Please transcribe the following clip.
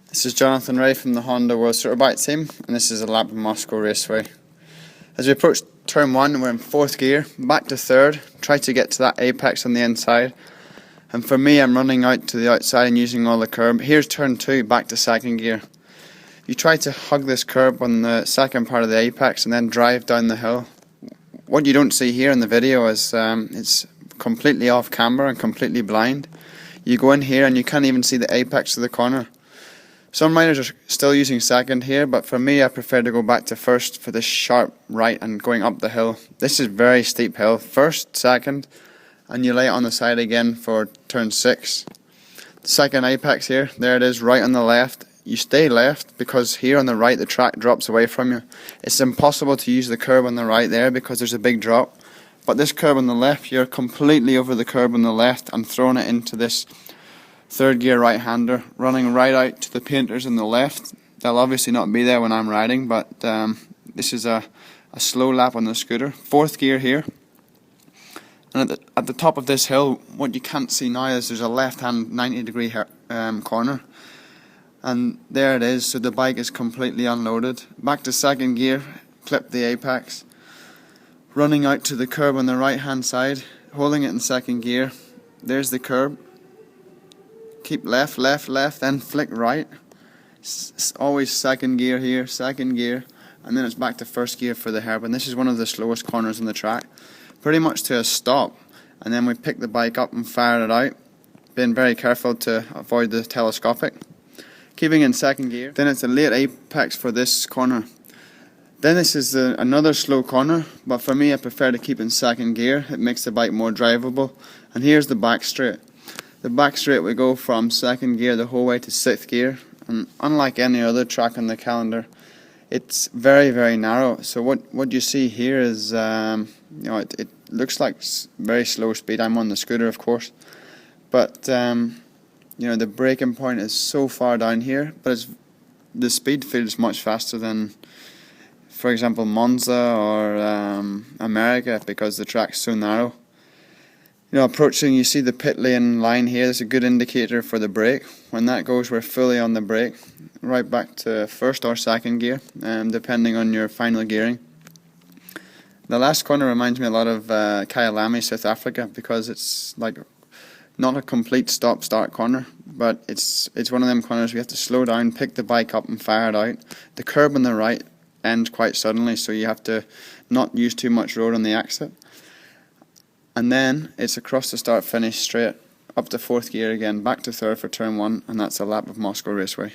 This is Jonathan Ray from the Honda World Superbike team, and this is a lap of Moscow Raceway. As we approach turn 1, we're in 4th gear, back to 3rd, try to get to that apex on the inside. And for me, I'm running out to the outside and using all the curb. Here's turn 2, back to 2nd gear. You try to hug this curb on the second part of the apex and then drive down the hill. What you don't see here in the video is it's completely off camera and completely blind. You go in here and you can't even see the apex of the corner. Some riders are still using 2nd here, but for me I prefer to go back to 1st for this sharp right and going up the hill. This is very steep hill. 1st, 2nd, and you lay it on the side again for turn 6. The 2nd apex here, there it is, right on the left. You stay left because here on the right the track drops away from you. It's impossible to use the curb on the right there because there's a big drop. But this curb on the left, you're completely over the curb on the left and throwing it into this 3rd gear right-hander, running right out to the painters on the left. They'll obviously not be there when I'm riding, but this is a slow lap on the scooter. 4th gear here. And at the top of this hill, what you can't see now is there's a left-hand 90-degree corner. And there it is, so the bike is completely unloaded. Back to 2nd gear, clip the apex. Running out to the curb on the right-hand side, holding it in 2nd gear. There's the curb. Keep left, left, left, then flick right. It's always 2nd gear here, 2nd gear, and then it's back to 1st gear for the hairpin. This is one of the slowest corners on the track, pretty much to a stop. And then we pick the bike up and fire it out, being very careful to avoid the telescopic. Keeping in 2nd gear. Then it's a late apex for this corner. Then this is another slow corner, but for me I prefer to keep in 2nd gear. It makes the bike more drivable. And here's the back straight. The back straight we go from 2nd gear the whole way to 6th gear, and unlike any other track on the calendar, it's very, very narrow. So what you see here is, it looks like very slow speed. I'm on the scooter, of course, but the braking point is so far down here, but the speed feels much faster than, for example, Monza or America, because the track's so narrow. Approaching, you see the pit lane line here. That's a good indicator for the brake. When that goes, we're fully on the brake, right back to 1st or 2nd gear, depending on your final gearing. The last corner reminds me a lot of Kyalami, South Africa, because it's like not a complete stop-start corner, but it's one of them corners we have to slow down, pick the bike up and fire it out. The curb on the right ends quite suddenly, so you have to not use too much road on the exit. And then it's across the start finish straight, up to 4th gear again, back to 3rd for turn 1, and that's a lap of Moscow Raceway.